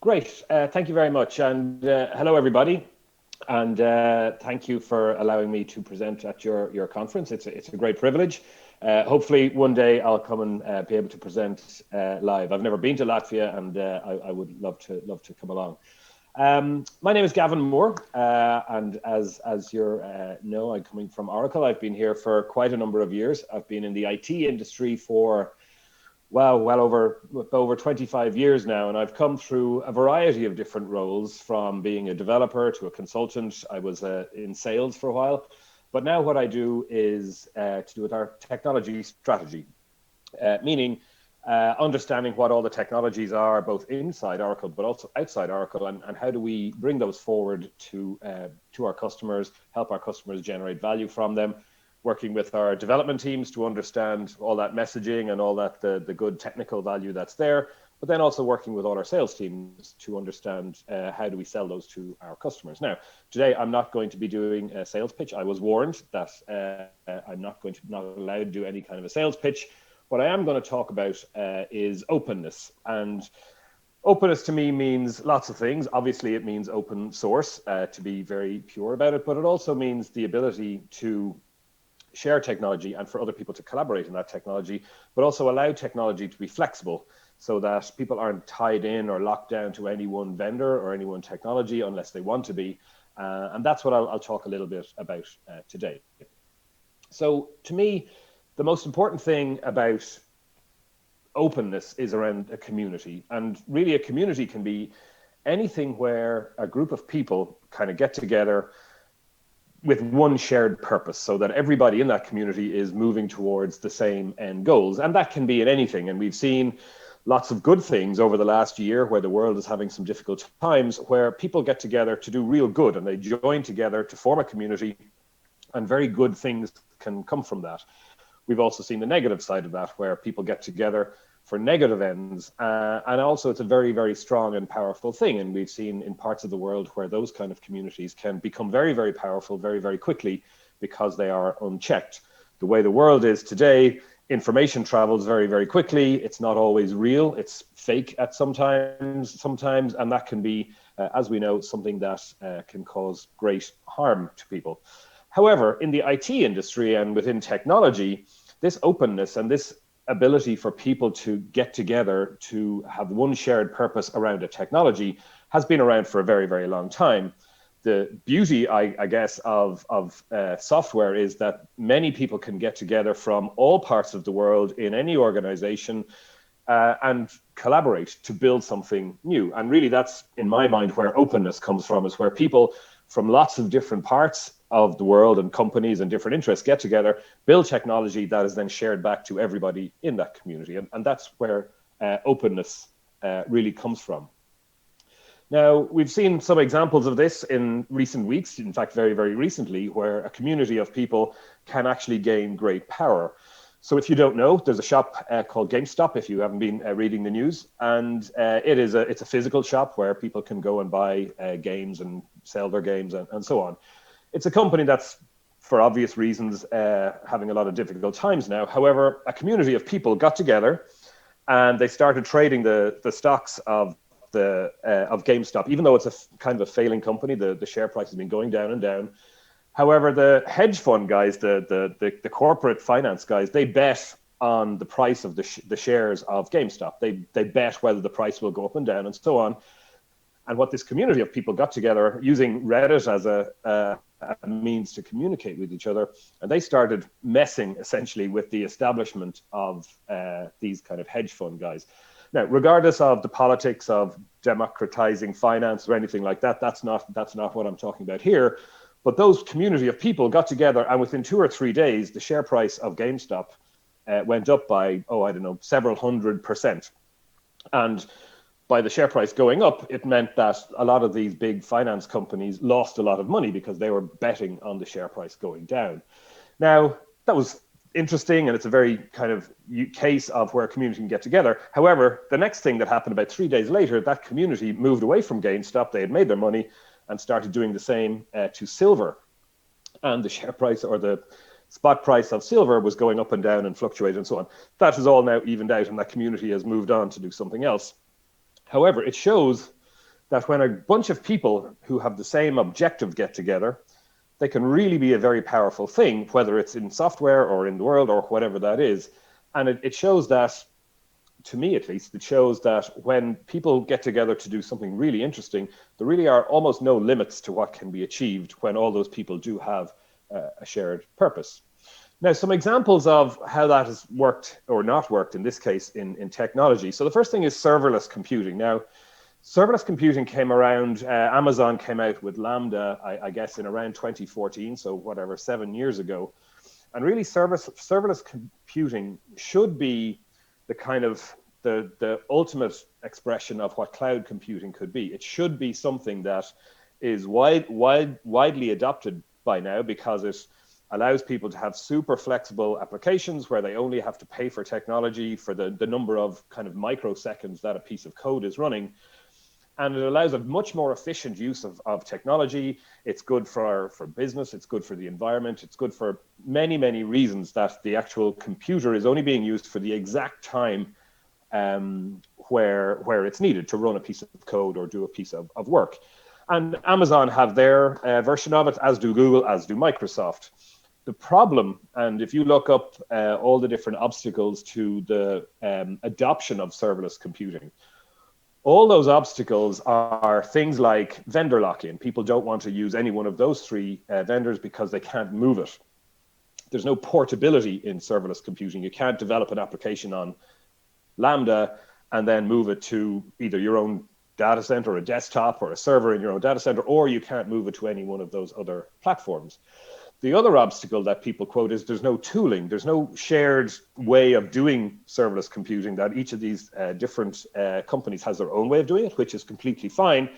Great, thank you very much, and hello everybody, and thank you for allowing me to present at your conference. It's a great privilege. Hopefully one day I'll come and be able to present live. I've never been to Latvia, and I would love to come along. My name is Gavin Moore, and as you know, I'm coming from Oracle. I've been here for quite a number of years. I've been in the IT industry for well over 25 years now, and I've come through a variety of different roles, from being a developer to a consultant. I was in sales for a while, but now what I do is to do with our technology strategy, meaning understanding what all the technologies are, both inside Oracle but also outside Oracle, and how do we bring those forward to our customers, help our customers generate value from them, working with our development teams to understand all that messaging and all that the good technical value that's there, but then also working with all our sales teams to understand how do we sell those to our customers. Now, today I'm not going to be doing a sales pitch. I was warned that I'm not allowed to do any kind of a sales pitch. What I am going to talk about is openness. And openness to me means lots of things. Obviously, it means open source, to be very pure about it, but it also means the ability to share technology and for other people to collaborate in that technology, but also allow technology to be flexible so that people aren't tied in or locked down to any one vendor or any one technology unless they want to be. And that's what I'll talk a little bit about today. So to me, the most important thing about openness is around a community. And really a community can be anything where a group of people kind of get together with one shared purpose, so that everybody in that community is moving towards the same end goals. And that can be in anything. And we've seen lots of good things over the last year where the world is having some difficult times, where people get together to do real good and they join together to form a community, and very good things can come from that. We've also seen the negative side of that, where people get together for negative ends. And also it's a very, very strong and powerful thing. And we've seen in parts of the world where those kind of communities can become very, very powerful very, very quickly because they are unchecked. The way the world is today, information travels very, very quickly. It's not always real. It's fake at sometimes, and that can be, as we know, something that can cause great harm to people. However, in the IT industry and within technology, this openness and this ability for people to get together to have one shared purpose around a technology has been around for a very, very long time. The beauty, I guess, of software is that many people can get together from all parts of the world in any organization and collaborate to build something new. And really that's, in my mind, where openness comes from, is where people from lots of different parts of the world and companies and different interests get together, build technology that is then shared back to everybody in that community. And that's where openness really comes from. Now, we've seen some examples of this in recent weeks, in fact, very, very recently, where a community of people can actually gain great power. So if you don't know, there's a shop called GameStop, if you haven't been reading the news, and it's a physical shop where people can go and buy games and sell their games and so on. It's a company that's, for obvious reasons, having a lot of difficult times now. However, a community of people got together and they started trading the stocks of GameStop, even though it's a kind of a failing company. The share price has been going down and down. However, the hedge fund guys, the corporate finance guys, they bet on the price of the shares of GameStop. They bet whether the price will go up and down and so on. And what this community of people got together using Reddit as a means to communicate with each other, and they started messing essentially with the establishment of these kind of hedge fund guys. Now, regardless of the politics of democratizing finance or anything like that, that's not what I'm talking about here. But those community of people got together, and within 2 or 3 days, the share price of GameStop went up by, several 100%. And by the share price going up, it meant that a lot of these big finance companies lost a lot of money because they were betting on the share price going down. Now, that was interesting, and it's a very kind of case of where a community can get together. However, the next thing that happened about 3 days later, that community moved away from GameStop. They had made their money and started doing the same to silver. And the share price, or the spot price of silver, was going up and down and fluctuated and so on. That is all now evened out, and that community has moved on to do something else. However, it shows that when a bunch of people who have the same objective get together, they can really be a very powerful thing, whether it's in software or in the world or whatever that is. And it shows that, to me at least, it shows that when people get together to do something really interesting, there really are almost no limits to what can be achieved when all those people do have a shared purpose. Now, some examples of how that has worked or not worked in this case in technology. So the first thing is serverless computing. Now, serverless computing came around, Amazon came out with Lambda, I guess, in around 2014, so whatever, 7 years ago. And really serverless computing should be the kind of the ultimate expression of what cloud computing could be. It should be something that is widely adopted by now, because it allows people to have super flexible applications where they only have to pay for technology for the number of kind of microseconds that a piece of code is running. And it allows a much more efficient use of technology. It's good for business, it's good for the environment, it's good for many, many reasons, that the actual computer is only being used for the exact time where it's needed to run a piece of code or do a piece of work. And Amazon have their version of it, as do Google, as do Microsoft. The problem, and if you look up all the different obstacles to the adoption of serverless computing, all those obstacles are things like vendor lock-in. People don't want to use any one of those three vendors because they can't move it. There's no portability in serverless computing. You can't develop an application on Lambda and then move it to either your own data center or a desktop or a server in your own data center, or you can't move it to any one of those other platforms. The other obstacle that people quote is there's no tooling. There's no shared way of doing serverless computing, that each of these different companies has their own way of doing it, which is completely fine.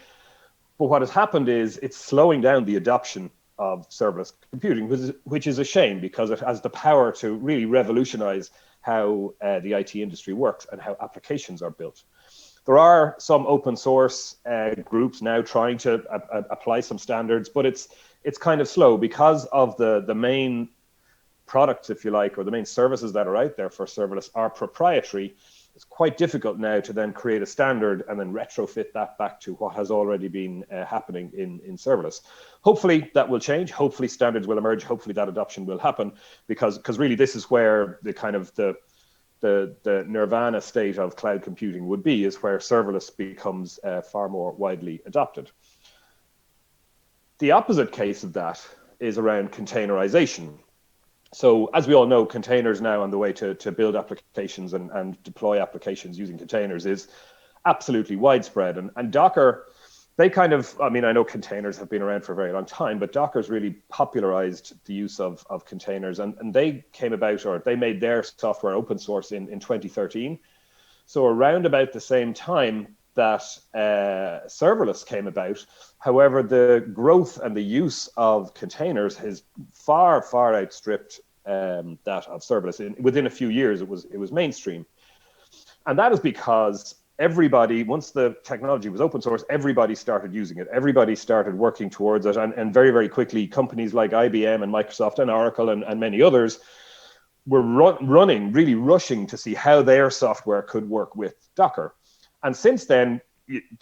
But what has happened is it's slowing down the adoption of serverless computing, which is a shame, because it has the power to really revolutionize how the IT industry works and how applications are built. There are some open source groups now trying to apply some standards, but it's kind of slow because of the main products, if you like, or the main services that are out there for serverless are proprietary. It's quite difficult now to then create a standard and then retrofit that back to what has already been happening in serverless. Hopefully that will change. Hopefully standards will emerge. Hopefully that adoption will happen, because really this is where the kind of the nirvana state of cloud computing would be, is where serverless becomes far more widely adopted. The opposite case of that is around containerization. So as we all know, containers now on the way to build applications and deploy applications using containers is absolutely widespread. And Docker, they kind of, I mean, I know containers have been around for a very long time, but Docker's really popularized the use of containers, and they came about, or they made their software open source in 2013. So around about the same time that serverless came about. However, the growth and the use of containers has far outstripped that of serverless. Within a few years, it was mainstream. And that is because everybody, once the technology was open source, everybody started using it. Everybody started working towards it. And very quickly, companies like IBM and Microsoft and Oracle and many others were really rushing to see how their software could work with Docker. And since then,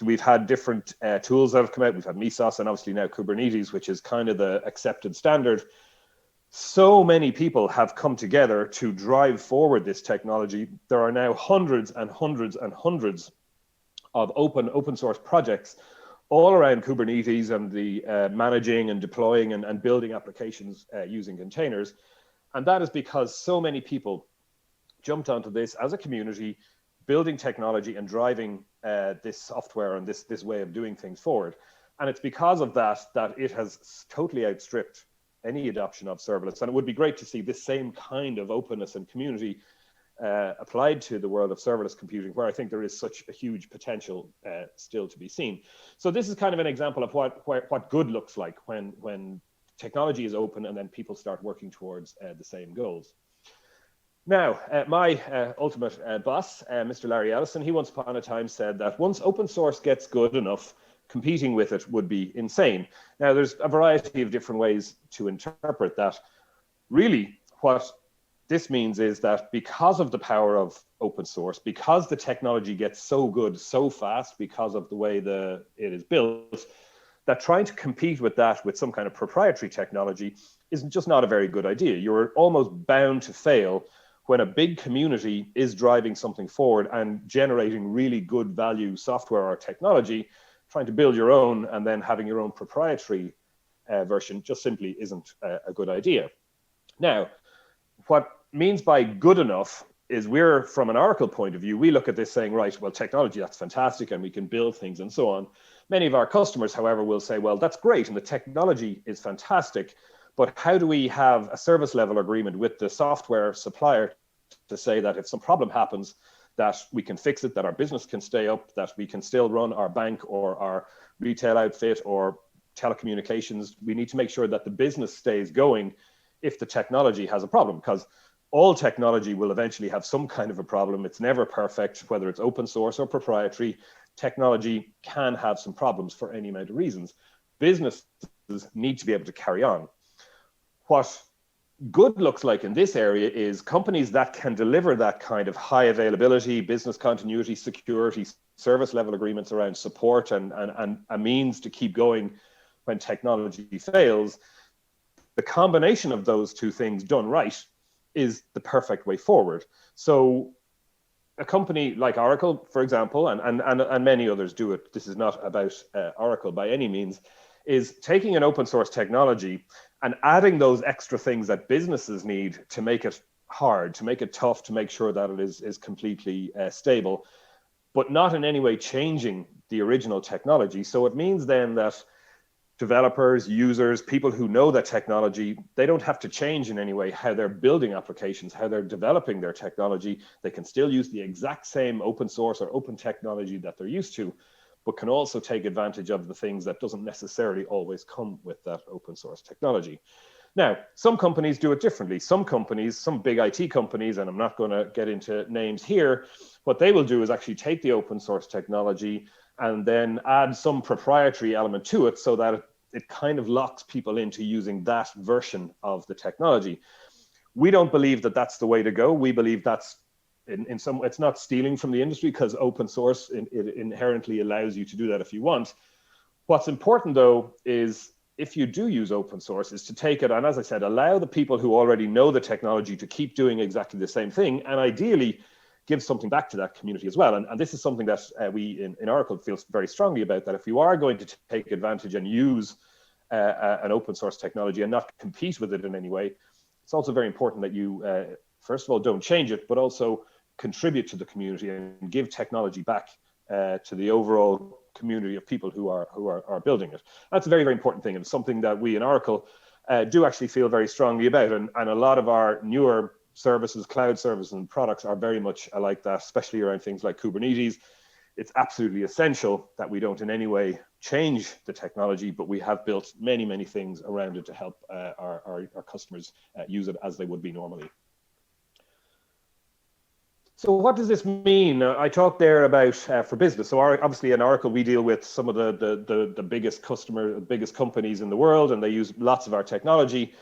we've had different tools that have come out. We've had Mesos and obviously now Kubernetes, which is kind of the accepted standard. So many people have come together to drive forward this technology. There are now hundreds and hundreds and hundreds of open source projects all around Kubernetes and the managing and deploying and building applications using containers. And that is because so many people jumped onto this as a community, building technology and driving this software and this way of doing things forward. And it's because of that it has totally outstripped any adoption of serverless. And it would be great to see this same kind of openness and community applied to the world of serverless computing, where I think there is such a huge potential still to be seen. So this is kind of an example of what good looks like when technology is open and then people start working towards the same goals. Now, my ultimate boss, Mr. Larry Ellison, he once upon a time said that once open source gets good enough, competing with it would be insane. Now, there's a variety of different ways to interpret that. Really, what this means is that because of the power of open source, because the technology gets so good so fast because of the way it is built, that trying to compete with that with some kind of proprietary technology is just not a very good idea. You're almost bound to fail when a big community is driving something forward and generating really good value software or technology. Trying to build your own and then having your own proprietary version just simply isn't a good idea. Now, what means by good enough is we're, from an Oracle point of view, we look at this saying, right, well, technology, that's fantastic, and we can build things and so on. Many of our customers, however, will say, well, that's great, and the technology is fantastic, but how do we have a service level agreement with the software supplier to say that if some problem happens, that we can fix it, that our business can stay up, that we can still run our bank or our retail outfit or telecommunications? We need to make sure that the business stays going if the technology has a problem, because all technology will eventually have some kind of a problem. It's never perfect, whether it's open source or proprietary. Technology can have some problems for any amount of reasons. Businesses need to be able to carry on. What good looks like in this area is companies that can deliver that kind of high availability, business continuity, security, service level agreements around support and a means to keep going when technology fails. The combination of those two things done right is the perfect way forward. So a company like Oracle, for example, and many others do it, this is not about Oracle by any means, is taking an open source technology and adding those extra things that businesses need to make it hard, to make it tough, to make sure that it is completely stable, but not in any way changing the original technology. So it means then that developers, users, people who know that technology, they don't have to change in any way how they're building applications, how they're developing their technology. They can still use the exact same open source or open technology that they're used to, but can also take advantage of the things that doesn't necessarily always come with that open source technology. Now, some companies do it differently. Some companies, some big IT companies, and I'm not going to get into names here, what they will do is actually take the open source technology and then add some proprietary element to it so that it kind of locks people into using that version of the technology. We don't believe that that's the way to go. We believe that's it's not stealing from the industry, because open source it inherently allows you to do that if you want. What's important though is, if you do use open source, is to take it and, as I said, allow the people who already know the technology to keep doing exactly the same thing, and ideally give something back to that community as well. And this is something that we in Oracle feel very strongly about, that if you are going to take advantage and use an open source technology and not compete with it in any way, it's also very important that you, first of all, don't change it, but also contribute to the community and give technology back to the overall community of people who are building it. That's a very, very important thing, and something that we in Oracle do actually feel very strongly about. And a lot of our newer services, cloud services and products are very much like that, especially around things like Kubernetes. It's absolutely essential that we don't in any way change the technology, but we have built many, many things around it to help our customers use it as they would be normally. So what does this mean? I talked there about for business. So obviously in Oracle, we deal with some of the biggest biggest companies in the world, and they use lots of our technology.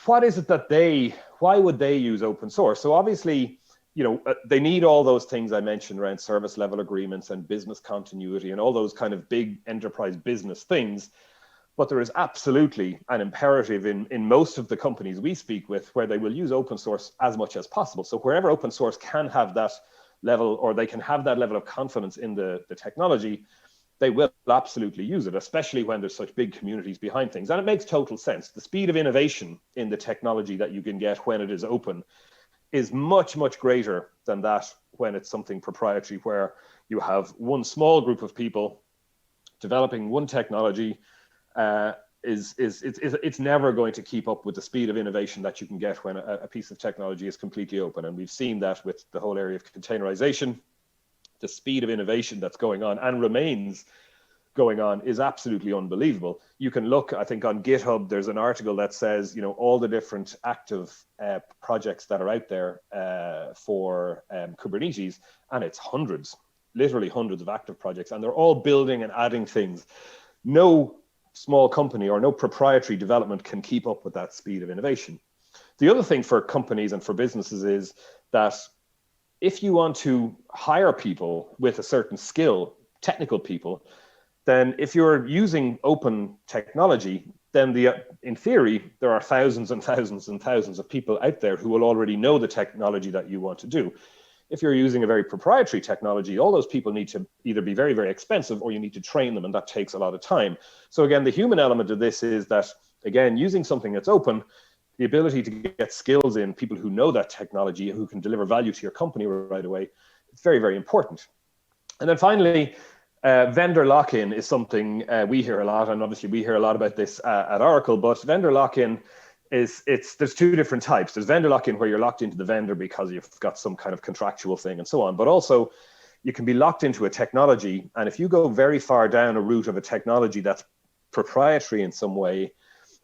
What is it that why would they use open source? So obviously, they need all those things I mentioned around service level agreements and business continuity and all those kind of big enterprise business things. But there is absolutely an imperative in most of the companies we speak with where they will use open source as much as possible. So wherever open source can have that level, or they can have that level of confidence in the technology, they will absolutely use it, especially when there's such big communities behind things. And it makes total sense. The speed of innovation in the technology that you can get when it is open is much, much greater than that when it's something proprietary, where you have one small group of people developing one technology. It's never going to keep up with the speed of innovation that you can get when a piece of technology is completely open. And we've seen that with the whole area of containerization. The speed of innovation that's going on and remains going on is absolutely unbelievable. You can look, I think on GitHub, there's an article that says, all the different active projects that are out there for Kubernetes, and it's hundreds, literally hundreds of active projects, and they're all building and adding things. No small company or no proprietary development can keep up with that speed of innovation. The other thing for companies and for businesses is that if you want to hire people with a certain skill, technical people, then if you're using open technology, then in theory, there are thousands and thousands and thousands of people out there who will already know the technology that you want to do. If you're using a very proprietary technology, all those people need to either be very, very expensive, or you need to train them, and that takes a lot of time. So again, the human element of this is that, again, using something that's open, the ability to get skills in, people who know that technology, who can deliver value to your company right away, it's very, very important. And then finally, vendor lock-in is something we hear a lot, and obviously we hear a lot about this at Oracle, but vendor lock-in there's two different types. There's vendor lock-in, where you're locked into the vendor because you've got some kind of contractual thing and so on, but also you can be locked into a technology. And if you go very far down a route of a technology that's proprietary in some way,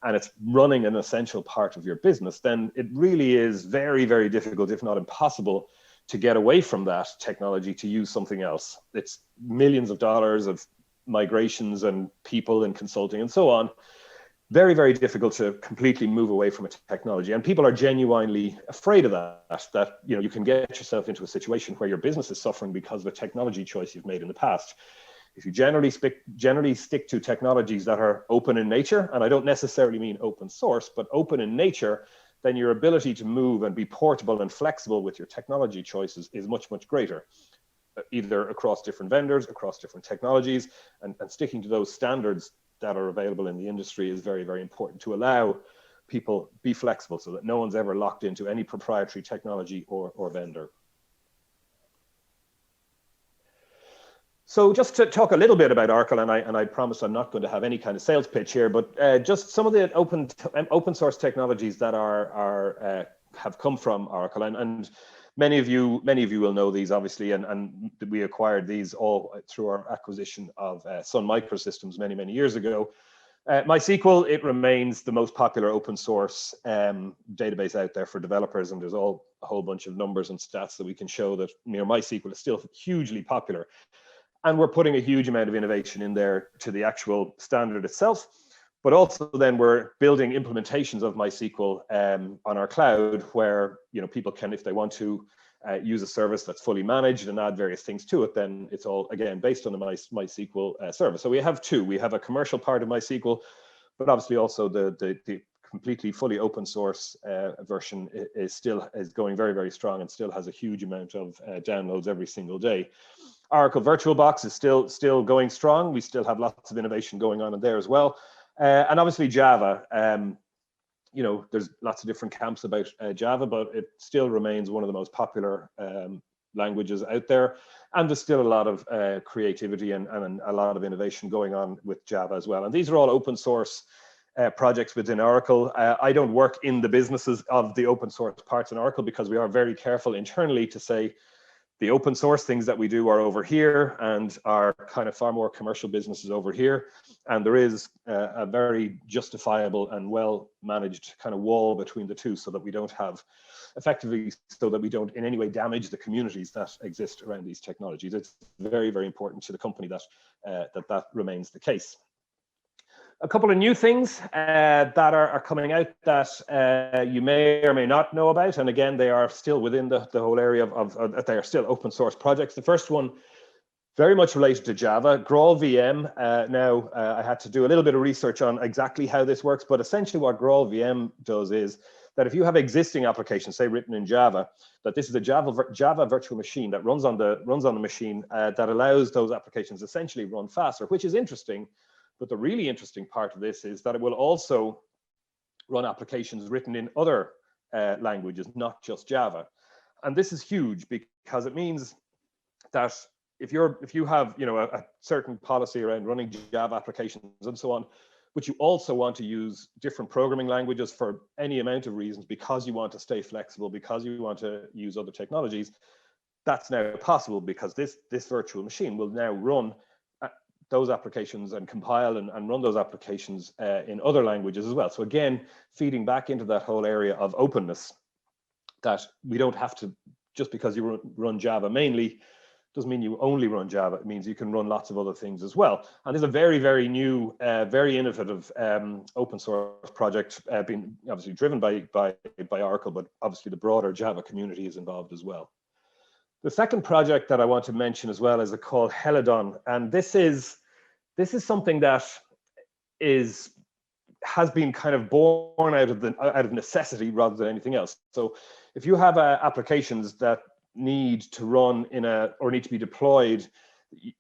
and it's running an essential part of your business, then it really is very, very difficult, if not impossible, to get away from that technology to use something else. It's millions of dollars of migrations and people and consulting and so on. Very, very difficult to completely move away from a technology. And people are genuinely afraid of that you can get yourself into a situation where your business is suffering because of a technology choice you've made in the past. If you generally stick to technologies that are open in nature, and I don't necessarily mean open source, but open in nature, then your ability to move and be portable and flexible with your technology choices is much, much greater, either across different vendors, across different technologies, and sticking to those standards that are available in the industry is very, very important to allow people be flexible so that no one's ever locked into any proprietary technology or vendor. So just to talk a little bit about Oracle, and I promise I'm not going to have any kind of sales pitch here, but just some of the open source technologies that have come from Oracle, and many of you will know these, obviously, and we acquired these all through our acquisition of Sun Microsystems many years ago. MySQL, it remains the most popular open source database out there for developers, and there's a whole bunch of numbers and stats that we can show that MySQL is still hugely popular. And we're putting a huge amount of innovation in there to the actual standard itself, but also then we're building implementations of MySQL on our cloud, where people can, if they want to use a service that's fully managed and add various things to it, then it's all, again, based on the MySQL service. So we have two. We have a commercial part of MySQL, but obviously also the completely fully open source version is going very, very strong and still has a huge amount of downloads every single day. Oracle VirtualBox is still going strong. We still have lots of innovation going on in there as well. And obviously Java, there's lots of different camps about Java, but it still remains one of the most popular languages out there. And there's still a lot of creativity and a lot of innovation going on with Java as well. And these are all open source projects within Oracle. I don't work in the businesses of the open source parts in Oracle, because we are very careful internally to say the open source things that we do are over here, and our kind of far more commercial businesses over here. And there is a very justifiable and well managed kind of wall between the two, so that we don't have so that we don't in any way damage the communities that exist around these technologies. It's very, very important to the company that that remains the case. A couple of new things that are coming out that you may or may not know about. And again, they are still within the whole area of they are still open source projects. The first one, very much related to Java, GraalVM. Now, I had to do a little bit of research on exactly how this works, but essentially what GraalVM does is that if you have existing applications, say written in Java, that this is a Java virtual machine that runs on the machine that allows those applications essentially run faster, which is interesting. But the really interesting part of this is that it will also run applications written in other languages, not just Java. And this is huge, because it means that if you have a certain policy around running Java applications and so on, but you also want to use different programming languages for any amount of reasons, because you want to stay flexible, because you want to use other technologies, that's now possible, because this virtual machine will now run those applications and compile and run those applications in other languages as well. So again, feeding back into that whole area of openness, that we don't have to, just because you run Java mainly, doesn't mean you only run Java. It means you can run lots of other things as well. And there's a very, very new, very innovative open source project being obviously driven by Oracle, but obviously the broader Java community is involved as well. The second project that I want to mention as well is called Helidon, and this is something that has been kind of born out of necessity rather than anything else. So if you have applications that need to run or need to be deployed,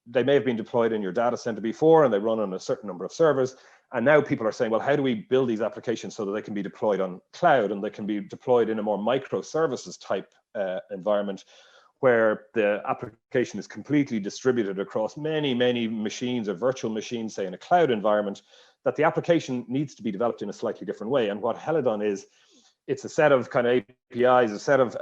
they may have been deployed in your data center before and they run on a certain number of servers. And now people are saying, well, how do we build these applications so that they can be deployed on cloud and they can be deployed in a more microservices type environment, where the application is completely distributed across many, many machines or virtual machines, say in a cloud environment, that the application needs to be developed in a slightly different way. And what Helidon is, it's a set of kind of APIs, a set of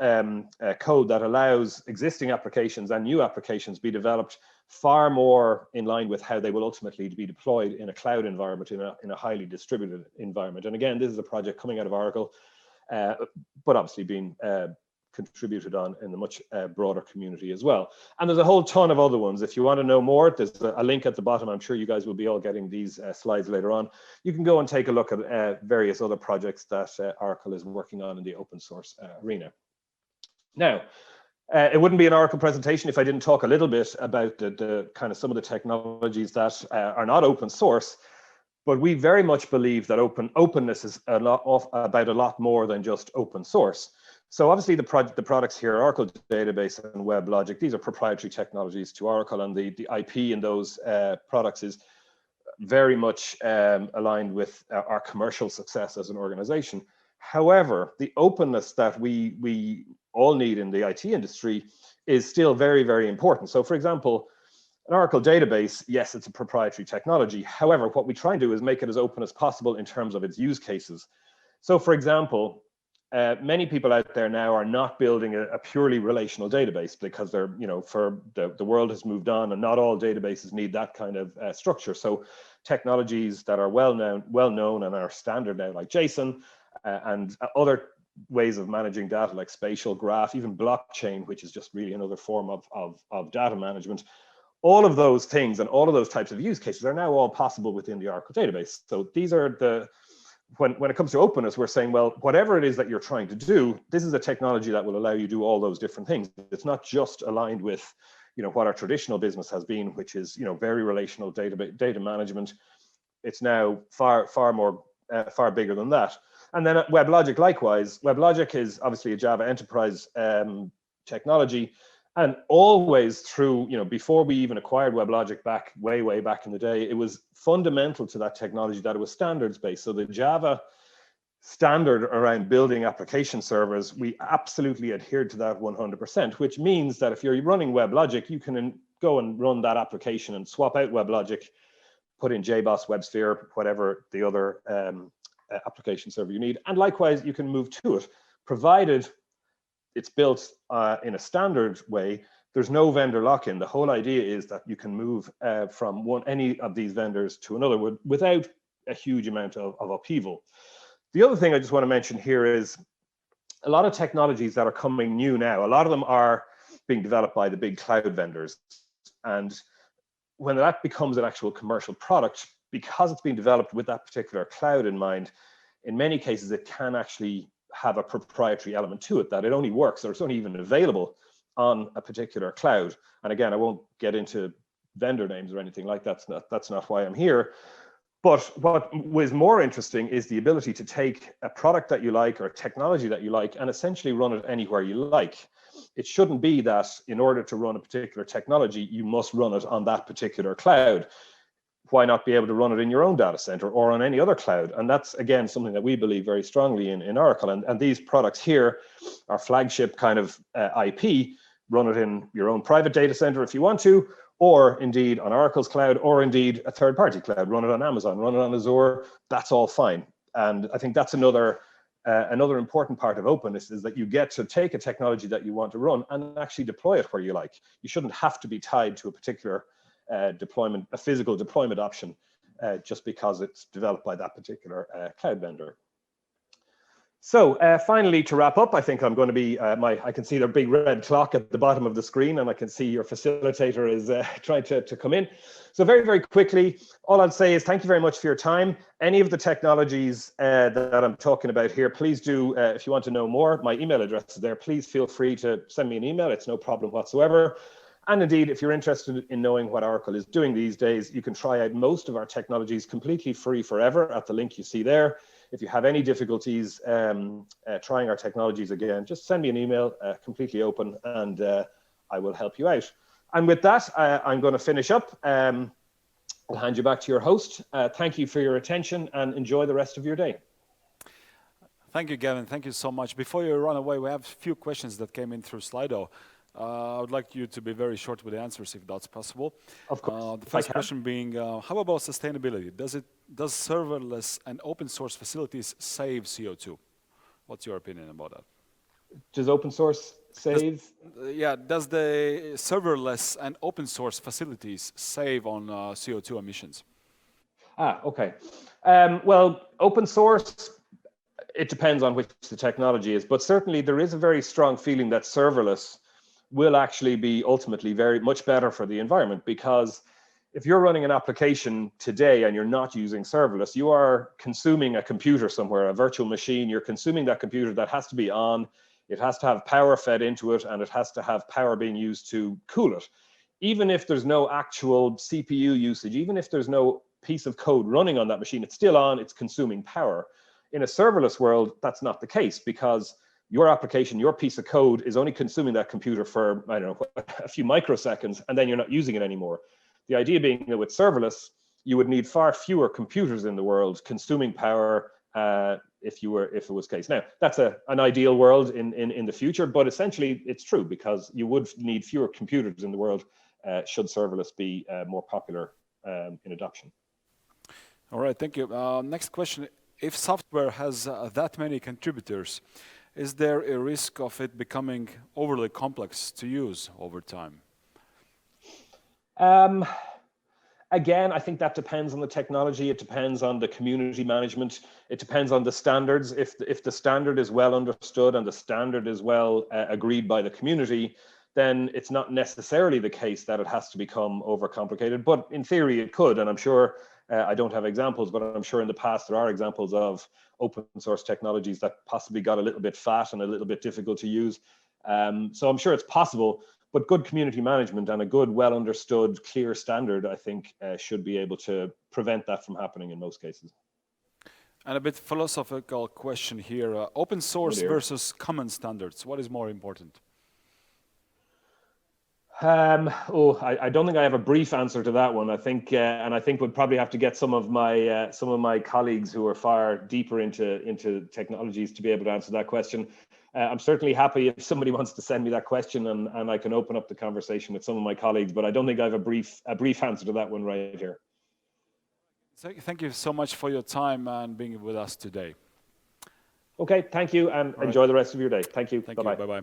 code that allows existing applications and new applications be developed far more in line with how they will ultimately be deployed in a cloud environment, in a highly distributed environment. And again, this is a project coming out of Oracle, but obviously being contributed on in the much broader community as well. And there's a whole ton of other ones. If you want to know more, there's a link at the bottom. I'm sure you guys will be all getting these slides later on. You can go and take a look at various other projects that Oracle is working on in the open source arena. Now, it wouldn't be an Oracle presentation if I didn't talk a little bit about the kind of some of the technologies that are not open source. But we very much believe that openness is about a lot more than just open source. So obviously the products here, Oracle Database and WebLogic, these are proprietary technologies to Oracle, and the IP in those products is very much aligned with our commercial success as an organization. However, the openness that we all need in the IT industry is still very, very important. So for example, an Oracle database, yes, it's a proprietary technology. However, what we try and do is make it as open as possible in terms of its use cases. So for example, many people out there now are not building a purely relational database because they're, for the world has moved on and not all databases need that kind of structure. So technologies that are well known and are standard now, like JSON and other ways of managing data, like spatial graph, even blockchain, which is just really another form of data management. All of those things and all of those types of use cases are now all possible within the Oracle database. So these are when it comes to openness, we're saying, well, whatever it is that you're trying to do, this is a technology that will allow you to do all those different things. It's not just aligned with, what our traditional business has been, which is, very relational data management. It's now far bigger than that. And then at WebLogic, likewise, WebLogic is obviously a Java enterprise technology. And always through, before we even acquired WebLogic way back in the day, it was fundamental to that technology that it was standards based. So the Java standard around building application servers, we absolutely adhered to that 100%, which means that if you're running WebLogic, you can go and run that application and swap out WebLogic, put in JBoss, WebSphere, whatever the other application server you need. And likewise, you can move to it, provided it's built in a standard way. There's no vendor lock-in. The whole idea is that you can move from any of these vendors to another without a huge amount of upheaval. The other thing I just want to mention here is a lot of technologies that are coming new now, a lot of them are being developed by the big cloud vendors. And when that becomes an actual commercial product, because it's being developed with that particular cloud in mind, in many cases, it can actually have a proprietary element to it, that it only works or it's only even available on a particular cloud. And again, I won't get into vendor names or anything like that. That's not why I'm here. But what was more interesting is the ability to take a product that you like or a technology that you like and essentially run it anywhere you like. It shouldn't be that in order to run a particular technology, you must run it on that particular cloud. Why not be able to run it in your own data center or on any other cloud? And that's, again, something that we believe very strongly in Oracle. And these products here are flagship kind of IP. Run it in your own private data center if you want to, or indeed on Oracle's cloud, or indeed a third-party cloud. Run it on Amazon, run it on Azure. That's all fine. And I think that's another important part of openness, is that you get to take a technology that you want to run and actually deploy it where you like. You shouldn't have to be tied to a particular deployment, a physical deployment option, just because it's developed by that particular cloud vendor. So finally, to wrap up, I think I'm going to be, I can see the big red clock at the bottom of the screen, and I can see your facilitator is trying to come in. So very, very quickly, all I'd say is thank you very much for your time. Any of the technologies that I'm talking about here, please do, if you want to know more, my email address is there. Please feel free to send me an email. It's no problem whatsoever. And indeed, if you're interested in knowing what Oracle is doing these days, you can try out most of our technologies completely free forever at the link you see there. If you have any difficulties trying our technologies again, just send me an email, completely open, and I will help you out. And with that, I'm going to finish up. I'll hand you back to your host. Thank you for your attention and enjoy the rest of your day. Thank you, Gavin. Thank you so much. Before you run away, we have a few questions that came in through Slido. I would like you to be very short with the answers, if that's possible. Of course. The first question being, how about sustainability? Does serverless and open source facilities save CO2? What's your opinion about that? Does open source save? Does the serverless and open source facilities save on CO2 emissions? Okay. Well, open source, it depends on which the technology is, but certainly there is a very strong feeling that serverless will actually be ultimately very much better for the environment, because if you're running an application today and you're not using serverless, you are consuming a computer somewhere, a virtual machine. You're consuming that computer that has to be on, it has to have power fed into it, and it has to have power being used to cool it. Even if there's no actual CPU usage, even if there's no piece of code running on that machine, it's still on, it's consuming power. In a serverless world, that's not the case, because your application, your piece of code is only consuming that computer for, I don't know, a few microseconds, and then you're not using it anymore. The idea being that with serverless, you would need far fewer computers in the world consuming power if it was the case. Now, that's an ideal world in the future, but essentially it's true, because you would need fewer computers in the world should serverless be more popular in adoption. All right, thank you. Next question. If software has that many contributors, is there a risk of it becoming overly complex to use over time? Again, I think that depends on the technology. It depends on the community management. It depends on the standards. If the standard is well understood and the standard is well agreed by the community, then it's not necessarily the case that it has to become overcomplicated. But in theory, it could. And I'm sure, I don't have examples, but I'm sure in the past there are examples of open source technologies that possibly got a little bit fat and a little bit difficult to use. So I'm sure it's possible, but good community management and a good, well understood, clear standard, I think, should be able to prevent that from happening in most cases. And a bit philosophical question here. Open source versus common standards, what is more important? I don't think I have a brief answer to that one. I think, and I think we'd probably have to get some of my colleagues who are far deeper into technologies to be able to answer that question. I'm certainly happy if somebody wants to send me that question, and I can open up the conversation with some of my colleagues. But I don't think I have a brief answer to that one right here. So thank you so much for your time and being with us today. Okay, thank you, and enjoy the rest of your day. Thank you. Bye-bye.